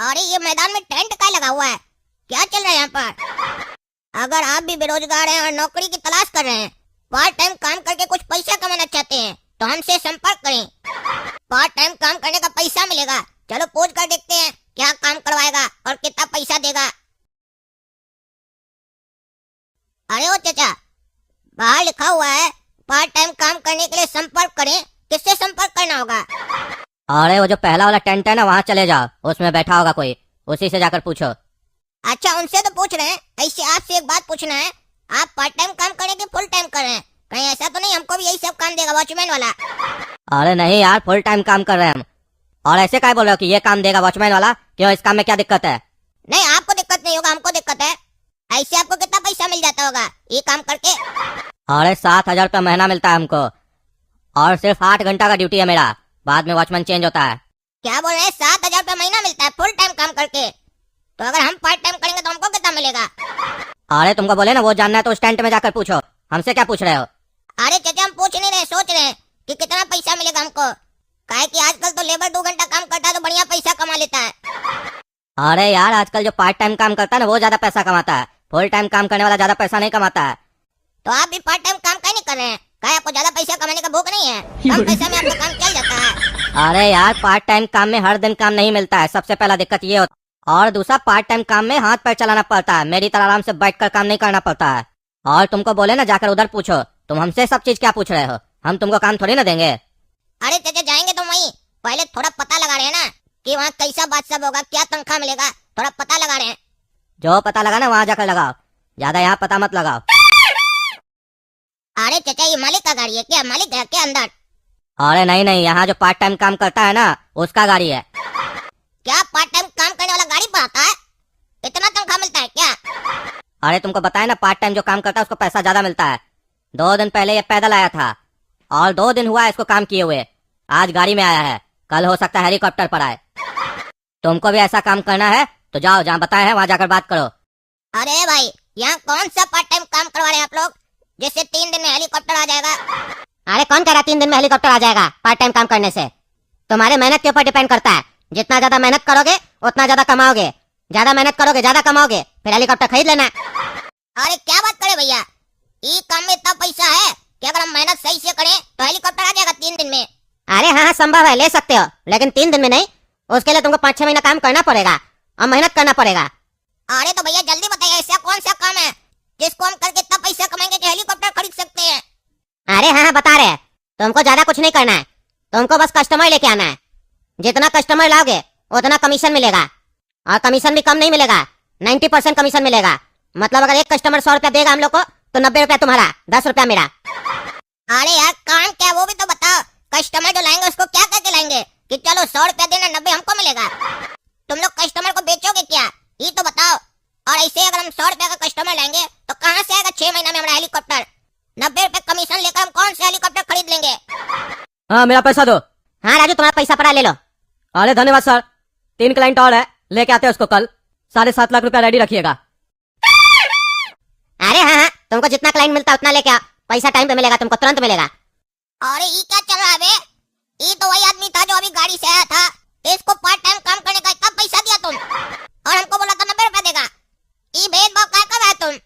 अरे ये मैदान में टेंट का लगा हुआ है, क्या चल रहा है यहाँ पर? अगर आप भी बेरोजगार हैं और नौकरी की तलाश कर रहे हैं, पार्ट टाइम काम करके कुछ पैसा कमाना चाहते हैं, तो हमसे संपर्क करें। पार्ट टाइम काम करने का पैसा मिलेगा। चलो पूछ कर देखते हैं क्या काम करवाएगा और कितना पैसा देगा। अरे ओ चाचा, बाहर लिखा हुआ है पार्ट टाइम काम करने के लिए संपर्क करें। किससे संपर्क करना होगा? अरे वो जो पहला वाला टेंट है ना, वहाँ चले जाओ, उसमें बैठा होगा कोई, उसी से जाकर पूछो। अच्छा, उनसे तो पूछ रहे हैं। ऐसे आपसे एक बात पूछना है, आप पार्ट टाइम काम करने के फुल टाइम कर रहे हैं? कहीं ऐसा तो नहीं हमको भी यही सब काम देगा वॉचमैन वाला? अरे नहीं यार, फुल टाइम काम कर रहे हैं हम। और ऐसे क्या बोल रहे हो कि ये काम देगा वॉचमैन वाला? क्यों, इस काम में क्या दिक्कत है? नहीं, आपको दिक्कत नहीं होगा, हमको दिक्कत है। ऐसे आपको कितना पैसा मिल जाता होगा ये काम करके? अरे 7,000 रुपया महीना मिलता है हमको, और सिर्फ 8 घंटा का ड्यूटी है मेरा, बाद में वॉचमैन चेंज होता है। क्या बोल रहे हैं? 7,000 रुपया महीना मिलता है फुल टाइम काम करके? तो अगर हम पार्ट टाइम करेंगे तो हमको कितना मिलेगा? अरे तुमको बोले ना वो जानना है तो उस टेंट में जाकर पूछो, हमसे क्या पूछ रहे हो? अरे चाचा, हम पूछ नहीं रहे, सोच रहे हैं कि कितना पैसा मिलेगा हमको। काहे कि आजकल तो लेबर 2 घंटा काम करता है तो बढ़िया पैसा कमा लेता है। अरे यार, आजकल जो पार्ट टाइम काम करता है ना वो ज्यादा पैसा कमाता है, फुल टाइम काम करने वाला ज्यादा पैसा नहीं कमाता है। तो आप भी पार्ट टाइम काम क्यों नहीं कर रहे हैं? क्या आपको ज्यादा पैसा कमाने का भूख नहीं है? कम पैसा में आपका काम चल जाता है। अरे यार, पार्ट टाइम काम में हर दिन काम नहीं मिलता है, सबसे पहला दिक्कत ये होता है। और दूसरा, पार्ट टाइम काम में हाथ पैर चलाना पड़ता है, मेरी तरह आराम से बैठकर काम नहीं करना पड़ता है। और तुमको बोले ना जाकर उधर पूछो, तुम हमसे सब चीज क्या पूछ रहे हो? हम तुमको काम थोड़ी ना देंगे। अरे चाचा, जाएंगे तो वहीं, पहले थोड़ा पता लगा रहे हैं ना कि वहाँ कैसा बात सब होगा, क्या तनख्वाह मिलेगा, थोड़ा पता लगा रहे हैं। जो पता लगा ना वहाँ जाकर लगाओ, ज्यादा यहाँ पता मत लगाओ। अरे चाचा, ये मालिक का गाड़ी है क्या? मालिक है क्या अंदर? अरे नहीं नहीं, यहाँ जो पार्ट टाइम काम करता है ना उसका गाड़ी है। क्या पार्ट टाइम काम करने वाला गाड़ी पर आता है? इतना तनख्वाह मिलता है क्या? अरे तुमको बताया ना, पार्ट टाइम जो काम करता है उसको पैसा ज्यादा मिलता है। 2 दिन पहले ये पैदल आया था और 2 दिन हुआ इसको काम किए हुए, आज गाड़ी में आया है, कल हो सकता है हेलीकॉप्टर पर आए। तुमको भी ऐसा काम करना है तो जाओ, जहाँ बताए हैं वहाँ जाकर बात करो। अरे भाई, यहाँ कौन सा पार्ट टाइम काम करवा रहे हैं आप लोग जिससे 3 दिन में हेलीकॉप्टर आ जाएगा? अरे कौन कह रहा 3 दिन में हेलीकॉप्टर आ जाएगा पार्ट टाइम काम करने से? तुम्हारे मेहनत के ऊपर डिपेंड करता है, जितना ज्यादा मेहनत करोगे उतना ज्यादा कमाओगे, ज्यादा मेहनत करोगे ज्यादा कमाओगे, फिर हेलीकॉप्टर खरीद लेना। अरे क्या बात करे भैया, ये काम में इतना पैसा है कि अगर हम मेहनत सही से करें तो हेलीकॉप्टर आ जाएगा 3 दिन में? अरे हाँ, संभव है, ले सकते हो, लेकिन 3 दिन में नहीं, उसके लिए तुमको 5-6 महीना काम करना पड़ेगा और मेहनत करना पड़ेगा। अरे तो भैया जल्दी बताइए, ऐसा कौन सा काम है जिसको हम करके इतना पैसा कमाएंगे कि हेलीकॉप्टर खरीद सकते हैं? अरे हाँ बता रहे हैं, तुमको ज्यादा कुछ नहीं करना है, तुमको बस कस्टमर लेके आना है। जितना कस्टमर लाओगे उतना कमीशन मिलेगा, और कमीशन भी कम नहीं मिलेगा, 90% कमीशन मिलेगा। मतलब अगर एक कस्टमर 100 रुपया देगा हम लोग को तो 90 रुपया तुम्हारा, 10 रुपया मेरा। अरे यार, काम क्या वो भी तो बताओ। कस्टमर जो लाएंगे उसको क्या करके लाएंगे कि चलो 100 रुपया देना, 90 हमको मिलेगा? तुम लोग कस्टमर को बेचोगे क्या, ये तो बताओ। और ऐसे अगर हम 100 रुपया का कस्टमर लेंगे तो कहाँ से आएगा 6 महीना में हमारा हेलीकॉप्टर? 90 रुपए कमीशन लेकर हम कौन सा हेलीकॉप्टर खरीद लेंगे? हाँ, मेरा पैसा दो। हाँ राजू, तुम्हारा पैसा पड़ा, ले लो। अरे धन्यवाद सर, 3 क्लाइंट और है, लेके आते हैं उसको कल। 7.5 लाख रुपया रेडी रखिएगा। अरे हाँ हाँ, तुमको जितना क्लाइंट मिलता है उतना लेके आओ, पैसा टाइम पे मिलेगा, तुमको तुरंत मिलेगा। अरे ये क्या चल रहा है बे? ये तो वही आदमी था जो अभी गाड़ी से आया था, इसको पार्ट टाइम काम करने का इतना पैसा दिया तुम और हमको बोला था 90 रुपया देगा। ये भेदभाव क्या कर रहा है तुम?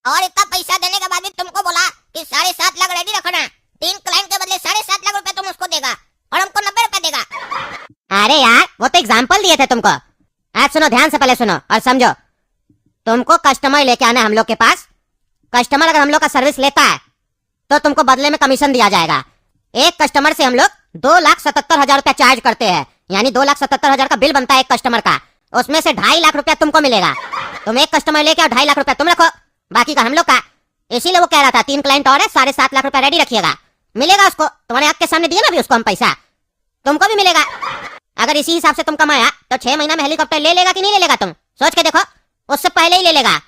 और इतना पैसा देने के बाद भी तुमको बोला कि 7.5 लाख रेडी रखना, 3 क्लाइंट के बदले 7.5 लाख रुपए तुम उसको देगा और हमको 90 रुपया देगा। अरे यार, वो तो एग्जाम्पल दिए थे तुमको। आज सुनो, ध्यान से पहले सुनो और समझो। तुमको कस्टमर लेके आना है हम लोग के पास। कस्टमर अगर हम लोग का सर्विस लेता है तो तुमको बदले में कमीशन दिया जाएगा। एक कस्टमर से हम लोग 2,77,000 रुपया चार्ज करते हैं, यानी 2,77,000 का बिल बनता है एक कस्टमर का, उसमें से 2.5 लाख रुपया तुमको मिलेगा। तुम एक कस्टमर लेके आओ, 2.5 लाख रुपया तुम रखो, बाकी का हम लोग का। इसीलिए वो कह रहा था 3 क्लाइंट और है, 7.5 लाख रुपया रेडी रखिएगा, मिलेगा उसको। तुम्हारे आंख के सामने दिया ना अभी उसको हम पैसा, तुमको भी मिलेगा। अगर इसी हिसाब से तुम कमाया तो 6 महीना में हेलीकॉप्टर ले लेगा कि नहीं ले लेगा? तुम सोच के देखो, उससे पहले ही ले लेगा।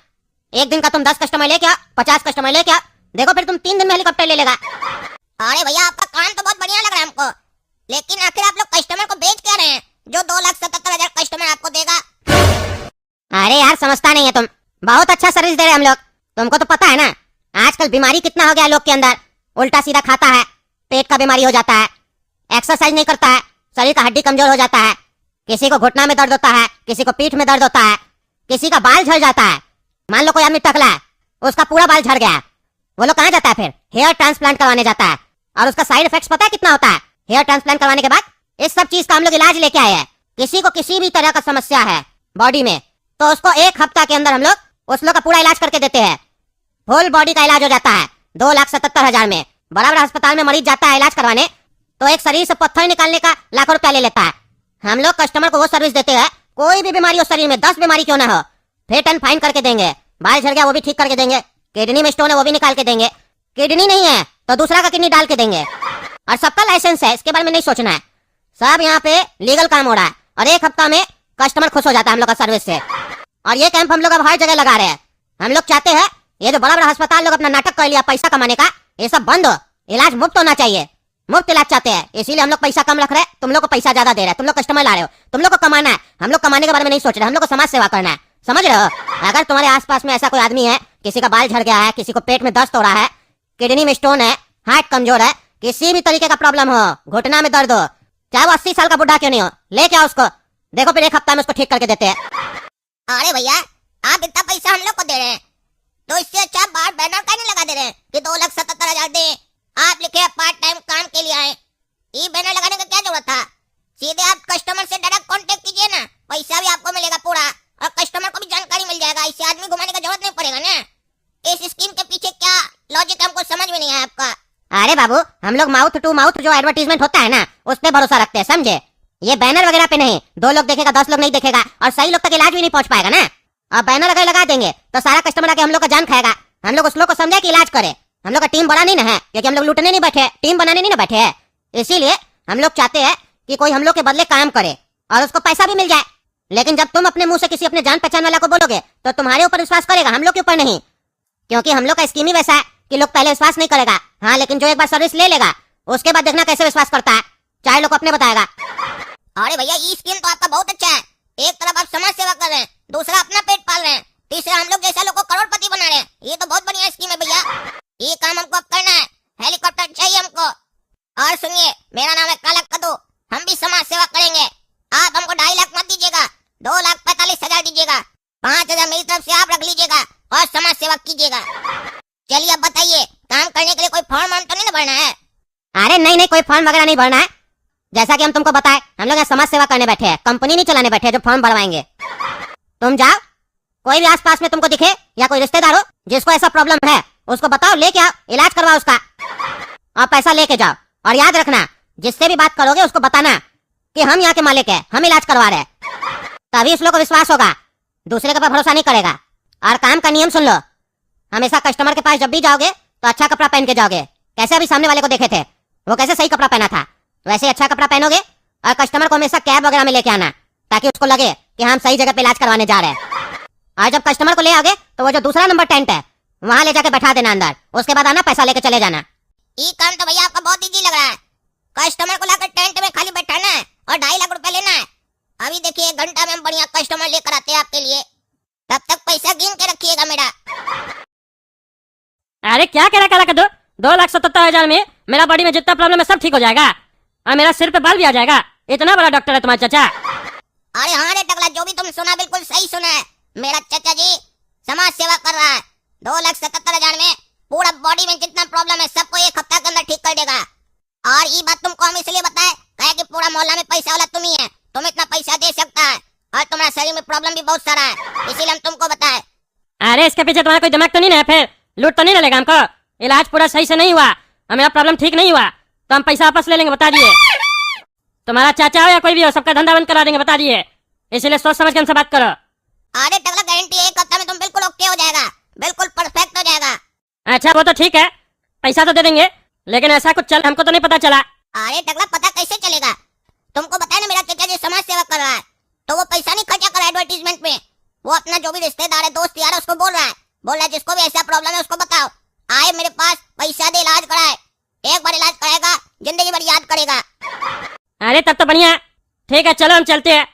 एक दिन का तुम 10 कस्टमर लेके आओ, 50 कस्टमर लेके आओ, देखो फिर तुम 3 दिन में हेलीकॉप्टर ले लेगा। अरे भैया, आपका काम तो बहुत बढ़िया लग रहा है हमको, लेकिन आखिर आप लोग कस्टमर को बेच क्या रहे हैं जो 2,77,000 कस्टमर आपको देगा? अरे यार, समझता नहीं है तुम, बहुत अच्छा सर्विस दे रहे हैं हम लोग। तुमको तो पता है ना आजकल बीमारी कितना हो गया लोग के अंदर, उल्टा सीधा खाता है, पेट का बीमारी हो जाता है, एक्सरसाइज नहीं करता है, शरीर का हड्डी कमजोर हो जाता है, किसी को घुटना में दर्द होता है, किसी को पीठ में दर्द होता है, किसी का बाल झड़ जाता है। मान लो कोई आदमी टकला है, उसका पूरा बाल झड़ गया, वो लोग कहाँ जाता है? फिर हेयर ट्रांसप्लांट करवाने जाता है। और उसका साइड इफेक्ट्स पता है कितना होता है? हेयर ट्रांसप्लांट करवाने के बाद इस सब चीज का हम लोग इलाज लेके आए हैं। किसी को किसी भी तरह का समस्या है बॉडी में, तो उसको 1 हफ्ता के अंदर हम लोग उस लोग का पूरा इलाज करके देते हैं। फुल बॉडी का इलाज हो जाता है 2,77,000 में। बड़ा बड़ा अस्पताल में मरीज जाता है इलाज करवाने तो एक शरीर से पत्थर निकालने का लाखों रुपया ले लेता है। हम लोग कस्टमर को वो सर्विस देते हैं, कोई भी बीमारी हो शरीर में, 10 बीमारी क्यों ना हो, फिट एंड फाइन करके देंगे। बाल झड़ गया वो भी ठीक करके देंगे, किडनी में स्टोन है वो भी निकाल के देंगे, किडनी नहीं है तो दूसरा का किडनी डाल के देंगे। और सबका लाइसेंस है, इसके बारे में नहीं सोचना है। सब यहाँ पे लीगल काम हो रहा है और 1 हफ्ता में कस्टमर खुश हो जाता है हम लोग का सर्विस से। और ये कैंप हम लोग अब हर जगह लगा रहे हैं। हम लोग चाहते हैं ये जो बड़ा बड़ा अस्पताल लोग अपना नाटक कर लिया पैसा कमाने का, ये सब बंद हो, इलाज मुफ्त होना चाहिए। मुफ्त इलाज चाहते हैं, इसीलिए हम लोग पैसा कम रख रहे हैं, तुम लोग को पैसा ज्यादा दे रहे हैं, तुम लोग कस्टमर ला रहे हो, तुम लोग को कमाना है। हम लोग कमाने के बारे में नहीं सोच रहे, हम लोग को समाज सेवा करना है, समझ रहे हो? अगर तुम्हारे आसपास में ऐसा कोई आदमी है, किसी का बाल झड़ गया है, किसी को पेट में दर्द हो रहा है, किडनी में स्टोन है, हार्ट कमजोर है, किसी भी तरीके का प्रॉब्लम हो, घुटना में दर्द हो, चाहे वो 80 साल का बुढ़ा क्यों नहीं हो, लेके आओ उसको, देखो फिर 1 हफ्ता में उसको ठीक करके देते हैं। अरे भैया, आप इतना पैसा हम लोग को दे रहे हैं तो इससे अच्छा बाहर बैनर का नहीं लगा दे रहे हैं कि 2,77,000 दे, आप लिखे पार्ट टाइम काम के लिए आए। ये बैनर लगाने का क्या जरूरत था? सीधे आप कस्टमर से डायरेक्ट कांटेक्ट कीजिए ना, पैसा भी आपको मिलेगा पूरा और कस्टमर को भी जानकारी मिल जाएगा। इससे आदमी घुमाने का जरूरत नहीं पड़ेगा ना। इस स्कीम के पीछे क्या लॉजिक हमको समझ में नहीं आया आपका। अरे बाबू, हम लोग माउथ टू माउथ जो एडवर्टीजमेंट होता है ना, उस पे भरोसा रखते हैं, समझे? ये बैनर वगैरह पे नहीं। 2 लोग देखेगा, 10 लोग नहीं देखेगा और सही लोग तक इलाज भी नहीं पहुंच पाएगा ना। अब बैनर अगर लगा देंगे तो सारा कस्टमर आके हम लोग का जान खाएगा। हम लोग उस लोग को समझे कि इलाज करे। हम लोग का टीम बड़ा नहीं ना है, क्योंकि हम लोग लूटने नहीं बैठे, टीम बनाने नहीं ना बैठे है। इसीलिए हम लोग चाहते हैं कि कोई हम लोग के बदले काम करे और उसको पैसा भी मिल जाए। लेकिन जब तुम अपने मुंह से किसी अपने जान पहचान वाला को बोलोगे तो तुम्हारे ऊपर विश्वास करेगा, हम लोग के ऊपर नहीं। क्योंकि हम लोग का स्कीम ही वैसा है कि लोग पहले विश्वास नहीं करेगा, हाँ, लेकिन जो एक बार सर्विस ले लेगा उसके बाद देखना कैसे विश्वास करता है, चाहे लोग अपने बताएगा। अरे भैया, ये स्कीम तो आपका बहुत अच्छा है। एक तरफ आप समाज सेवा कर रहे हैं, दूसरा अपना पेट पाल रहे हैं, तीसरा हम लोग जैसा लोग को करोड़पति बना रहे हैं। ये तो बहुत बढ़िया स्कीम है भैया, ये काम हमको अब करना है। हेलीकॉप्टर चाहिए हमको। और सुनिए, मेरा नाम है काला कद्दू, हम भी समाज सेवा करेंगे। आप हमको 2.5 लाख मत दीजिएगा, 2,45,000 दीजिएगा, 5,000 मेरी तरफ से आप रख लीजिएगा और समाज सेवा कीजिएगा। चलिए अब बताइए, काम करने के लिए कोई फॉर्म तो नहीं ना भरना है? अरे नहीं नहीं, कोई फॉर्म वगैरह नहीं भरना है। जैसा कि हम तुमको बताए, हम लोग यहाँ समाज सेवा करने बैठे हैं, कंपनी नहीं चलाने बैठे हैं जो फॉर्म भरवाएंगे। तुम जाओ, कोई भी आसपास में तुमको दिखे या कोई रिश्तेदार हो जिसको ऐसा प्रॉब्लम है, उसको बताओ, लेके आओ, इलाज करवाओ उसका और पैसा लेके जाओ। और याद रखना, जिससे भी बात करोगे उसको बताना कि हम यहाँ के मालिक है, हम इलाज करवा रहे हैं, तभी उस लोग को विश्वास होगा, दूसरे के ऊपर भरोसा नहीं करेगा। और काम का नियम सुन लो, हमेशा कस्टमर के पास जब भी जाओगे तो अच्छा कपड़ा पहन के जाओगे। कैसे अभी सामने वाले को देखे थे, वो कैसे सही कपड़ा पहना था, वैसे अच्छा कपड़ा पहनोगे। और कस्टमर को हमेशा कैब वगैरह में लेके आना, ताकि उसको लगे कि हम सही जगह पे इलाज करवाने जा रहे हैं। और जब कस्टमर को ले आओगे तो वो जो दूसरा नंबर टेंट है वहाँ ले जाके बैठा देना अंदर, उसके बाद आना, पैसा लेके चले जाना। ये काम तो भैया आपका बहुत इजी लग रहा है। कस्टमर को लाकर टेंट में खाली बैठाना है और 2.5 लाख रुपए लेना है। अभी देखिए, 1 घंटा में हम बढ़िया कस्टमर लेकर आते हैं आपके लिए, तब तक पैसा गिन के रखिएगा मेरा। अरे क्या कह रहा काला कद्दू, 2,77,000 में मेरा बॉडी में जितना प्रॉब्लम है सब ठीक हो जाएगा और मेरा सिर पे बाल भी आ जाएगा। इतना बड़ा डॉक्टर है तुम्हारा चाचा। अरे हाँ रे टकला, जो भी तुम सुना बिल्कुल सही सुना है। मेरा चाचा जी समाज सेवा कर रहा है, 2,77,000 में पूरा बॉडी में जितना प्रॉब्लम है सबको 1 हफ्ता के अंदर ठीक कर देगा। और ये बात तुमको हम इसलिए बताए कहे कि पूरा मोहल्ला में पैसा वाला तुम ही है, तुम इतना पैसा दे सकता है और तुम्हारा शरीर में प्रॉब्लम भी बहुत सारा है, इसीलिए हम तुमको बताए। अरे इसके पीछे तुम्हारा कोई दिमाग तो नहीं है, फिर लूट तो नहीं लगेगा हमको? इलाज पूरा सही से नहीं हुआ और मेरा प्रॉब्लम ठीक नहीं हुआ तो हम पैसा वापस ले लेंगे, बता दिए। तुम्हारा चाचा हो या कोई भी हो, सबका धंधा बंद करा देंगे, बता दिए। इसलिए सोच समझ के हमसे बात करो। अरे टकला, गारंटी 1 हफ्ता में तुम बिल्कुल ओके हो जाएगा, बिल्कुल परफेक्ट हो जाएगा। अच्छा वो तो ठीक है, पैसा तो दे देंगे, लेकिन ऐसा कुछ चल हमको तो नहीं पता चला। अरे टकला, पता कैसे चलेगा? तुमको बताया ना मेरा चाचा जी समाज सेवा कर रहा है, तो वो पैसा नहीं खर्चा कर रहा है एडवर्टीजमेंट में। वो अपना जो भी रिश्तेदार है, दोस्त यार है, उसको बोल रहा है जिसको भी ऐसा प्रॉब्लम है उसको बताओ, आए मेरे पास, पैसा दे, इलाज कराए। एक बार इलाज कराएगा, जिंदगी भर याद करेगा। अरे तब तो बढ़िया, ठीक है, चलो हम चलते हैं।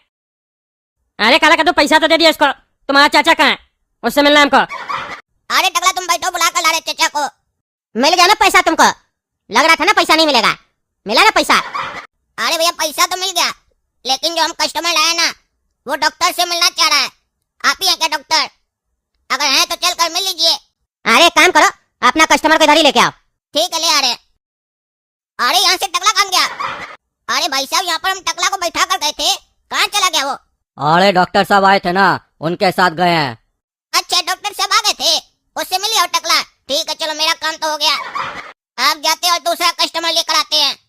अरे काला कद्दू, पैसा तो दे दिया इसको। तुम्हारा चाचा कहाँ है, उससे मिलना है हमको। अरे टकला, तुम बैठो, बुला कर ला रहे चाचा को। मिल गया ना पैसा तुमको? लग रहा था ना पैसा नहीं मिलेगा, मिला ना पैसा? अरे भैया, पैसा तो मिल गया, लेकिन जो हम कस्टमर लाए ना, वो डॉक्टर से मिलना चाह रहा है। आप ही हैं क्या डॉक्टर? अगर हैं तो चल कर मिल लीजिए। अरे एक काम करो, अपना कस्टमर को इधर ही लेके आओ। ठीक है, ले आ रहे हैं। अरे यहाँ से टकला कहाँ गया? अरे भाई साहब, यहाँ पर हम टकला को बैठा कर गए थे, कहाँ चला गया वो? अरे डॉक्टर साहब आए थे ना, उनके साथ गए हैं। अच्छा, डॉक्टर साहब आ गए थे, उससे मिलिए और टकला। ठीक है, चलो मेरा काम तो हो गया। आप जाते और दूसरा कस्टमर लेकर आते हैं।